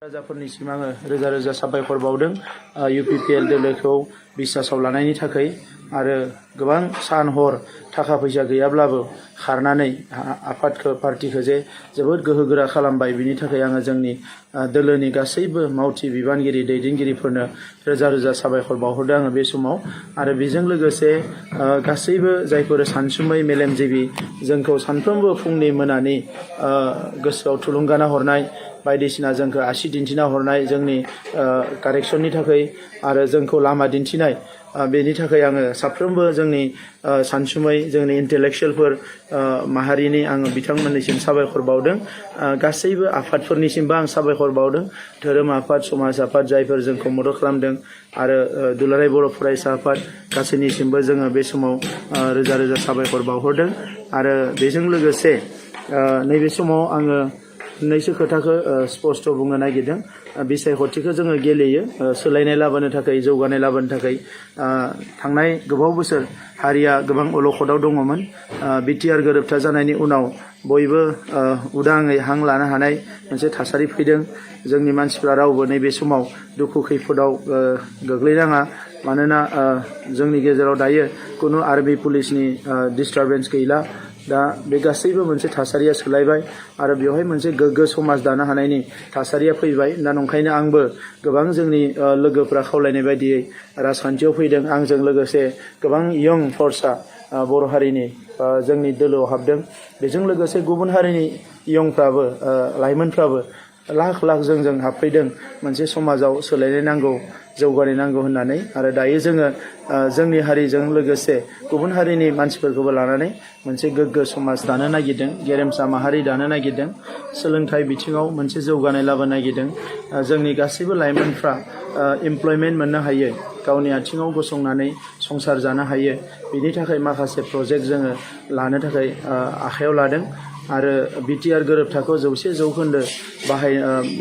राजाफोरनिसिम आङो रोजा रोजा साबायखर बावदों UPPL दोलोखौ बिसासाव लानायनि थाखाय आरो गोबां सान हर थाखा फैसा गैयाब्लाबो खारनानै आफादखौ पार्टिखौ जे जोबोद गोहोगोरा खालामबाय बिनि थाखाय आङो जोंनि दोलोनि गासैबो मावथि बिबानगिरि दैदेनगिरिफोरनो रोजा रोजा साबायखर बावहरदों आङो बे समाव आरो बेजों लोगोसे गासैबो जायफोर सानसुमै मेलेमजिबि जोंखौ सानफ्रोमबो फुंनि मोनानि गोसोआव थुलुंगाना हरनाय बायदिसिना जोंखौ आसि दिन्थिना हरनाय जोंनि कारेक्शननि थाखाय आरो जोंखौ लामा दिन्थिनाय बेनि थाखाय आङो साफ्रोमबो जोंनि सानसुमै जोंनि इन्टेलेक्चुयेलफोर माहारिनि आङो बिथांमोननिसिम साबायखर बावदों गासैबो आफादफोरनिसिमबो आं साबायखर बावदों धोरोम आफाद समाज आफाद जायफोर जोंखौ मदद खालामदों आरो दुलाराय बर' फरायसा आफाद गासैनिसिमबो जोङो बे समाव रोजा रोजा साबायखर बावहरदों आरो बेजों लोगोसे नैबे समाव आङो मोननैसो खोथाखौ स्पष्ट बुंनो नागिरदों बिसायख'थिखौ जोङो गेलेयो सोलायनाय लाबोनो थाखाय जौगानाय लाबोनो थाखाय थांनाय गोबाव बोसोर हारिया गोबां अलखदाव दङमोन बिटिआर गोरोबथा जानायनि उनाव बयबो उदाङै हां लानो हानाय मोनसे थासारि फैदों जोंनि मानसिफ्रा रावबो नैबे समाव दुखु खैफोदाव गोग्लैनाङा मानोना जोंनि गेजेराव दायो खुनु आर्मि पुलिसनि डिस्टारबेन्स गैला दा बे गासैबो मोनसे थासारिया सोलायबाय आरो बेवहाय मोनसे गोग्गो समाज दानो हानायनि थासारिया फैबाय दा नंखायनो आंबो गोबां जोंनि लोगोफ्रा खावलायनाय बायदियै राजखान्थियाव फैदों आंजों लोगोसे गोबां यं फर्सआ बर' हारिनि जोंनि दोलोआव हाबदों बेजों लोगोसे गुबुन हारिनि यंफ्राबो लाइमोनफ्राबो लाख लाख जोंजों हाबफैदों मोनसे समाजाव सोलायनाय नांगौ जौगानाय नांगौ होननानै आरो दायो जोङो जोंनि हारिजों लोगोसे गुबुन हारिनि मानसिफोरखौबो लानानै मोनसे गोग्गो समाज दानो नागिरदों गेरेमसा माहारि दानो नागिरदों सोलोंथाइ बिथिङाव मोनसे जौगानाय लाबोनो नागिरदों जोंनि गासैबो लाइमोनफ्रा एमप्लयमेन्ट मोननो हायो गावनि आथिङाव गसंनानै संसार जानो हायो बिनि थाखाय माखासे प्रजेक्ट जोङो लानो थाखाय आखायाव लादों आरो बिटिआर गोरोबथाखौ 100%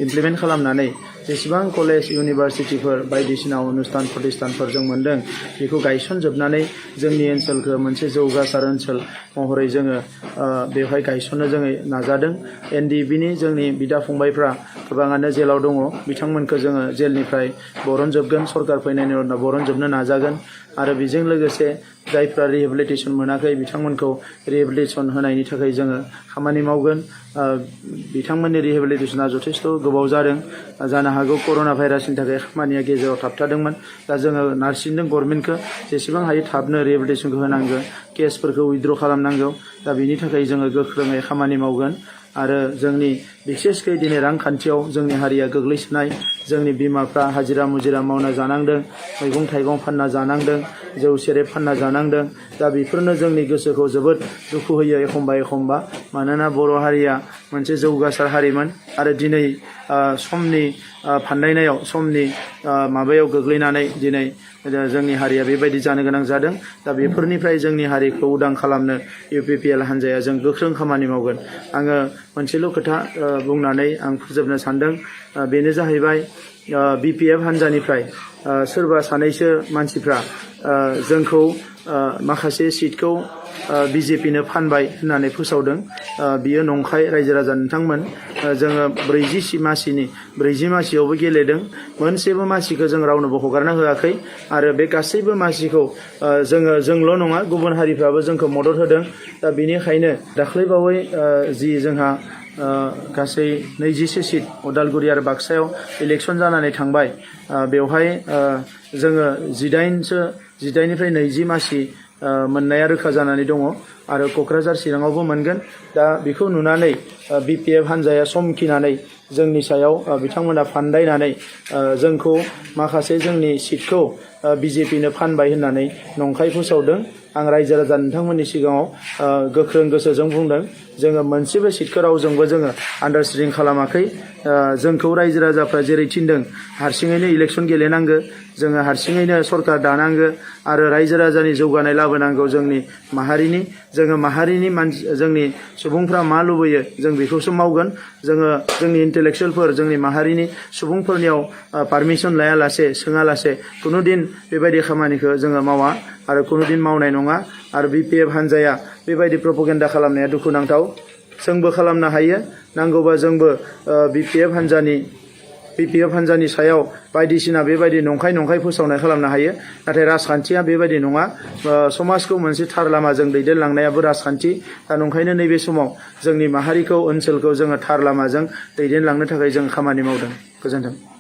इमप्लिमेन्ट खालामनानै जेसेबां कलेज इउनिभारसिटिफोर बायदिसिना अनुष्ठान प्रतिष्ठानफोर जों मोन्दों बेखौ गायसनजोबनानै जोंनि ओनसोलखौ मोनसे जौगासार ओनसोल महरै जोङो बेवहाय गायसननो जोङो नाजादों एनडिएफबिनि जोंनि बिदा फंबायफ्रा गोबाङानो जेलाव दङ बिथांमोनखौ जोङो जेलनिफ्राय बरनजोबगोन सरकार फैनायनि उनाव बरनजोबनो नाजागोन आरो बेजों लोगोसे जायफ्रा रिहेबिलिटेसन मोनाखै बिथांमोनखौ रिहेबिलिटेसन होनायनि थाखाय जोङो खामानि मावगोन बिथांमोननि रिहेबिलिटेसना जथेस्थ' गोबाव जादों जानो हागौ कर'ना भाइरासनि थाखाय खामानिया गेजेराव थाबथादोंमोन दा जोङो नारसिनदों गभर्नमेन्टखौ जेसेबां हायो थाबनो रिहेबिलिटेसनखौ होनांगौ केसफोरखौ उइथड्र खालामनांगौ दा बिनि थाखाय जोङो गोख्रोङै खामानि मावगोन आरो जोंनि बिसेसकै दिनै रांखान्थियाव जोंनि हारिया गोग्लैसोनाय जोंनि बिमाफ्रा हाजिरा मुजिरा मावना जानांदों मैगं थाइगं फानना जानांदों जौ सेरेब फानना जानांदों दा बेफोरनो जोंनि गोसोखौ जोबोद दुखु होयो एखमबा मानोना बर' हारिया मोनसे जौगासार हारिमोन आरो दिनै समनि फान्दायनायाव समनि माबायाव गोग्लैनानै दिनै जोंनि हारिया बेबायदि जानो गोनां जादों दा बेफोरनिफ्राय जोंनि हारिखौ उदां खालामनो UPPL हान्जाया जों गोख्रों खामानि मावगोन आङो मोनसेल' खोथा बुंनानै आं फोजोबनो सानदों बेनो जाहैबाय BPF हान्जानिफ्राय सोरबा सानैसो मानसिफ्रा जोंखौ माखासे सिटखौ BJPनो फानबाय होननानै फोसावदों बियो नंखाय रायजो राजा नोंथांमोन जोङो 40 मासियावबो गेलेदों मोनसेबो मासिखौ जों रावनोबो हगारना होआखै आरो बे गासैबो मासिखौ जोंल' नङा गुबुन हारिफ्राबो जोंखौ मदद होदों दा बेनिखायनो दाख्लैबावै जि जोंहा गासै 20 सिट उदालगुरि आरो बाक्सायाव इलेक्सन जानानै थांबाय बेवहाय जोङो 18निफ्राय 20 मासि मोननाया रोखा जानानै दङ आरो क'क्राझार चिराङावबो मोनगोन दा बेखौ नुनानै BPF हान्जाया समखिनानै जोंनि सायाव बिथांमोना फान्दायनानै जोंखौ माखासे जोंनि सिटखौ BJPनो फानबाय होननानै नंखाय फोसावदों आं रायजो राजा नोंथांमोननि सिगाङाव गोख्रों गोसोजों बुंदों जोङो मोनसेबो सिटखौ रावजोंबो जोङो आन्डारस्टेन्डिं खालामाखै जोंखौ रायजो राजाफ्रा जेरै थिनदों हारसिङैनो इलेक्सन गेलेनांगौ जोङो हारसिङैनो सरकार दानांगौ आरो रायजो राजानि जौगानाय लाबोनांगौ जोंनि माहारिनि जोङो माहारिनि जोंनि सुबुंफ्रा मा लुबैयो जों बेखौसो मावगोन जोङो जोंनि इन्टेलेक्चुयेलफोर जोंनि माहारिनि सुबुंफोरनियाव पारमिसन लायालासे सोङालासे कुनु दिन बेबायदि खामानिखौ जोङो मावा आरो कुनु दिन मावनाय नङा आरो BPF हान्जाया बेबायदि प्रपगेन्डा खालामनाया दुखुनांथाव जोंबो खालामनो हायो नांगौबा जोंबो BPF हान्जानि BPF हान्जानि सायाव बायदिसिना बेबायदि नंखाय फोसावनाय खालामनो हायो। नाथाय राजखान्थिया बेबायदि नङा। समाजखौ मोनसे थार लामाजों दैदेनलांनायाबो राजखान्थि। दा नंखायनो नैबे समाव जोंनि माहारिखौ ओनसोलखौ जोङो थार लामाजों दैदेनलांनो थाखाय जों खामानि मावदों। गोजोन्थों।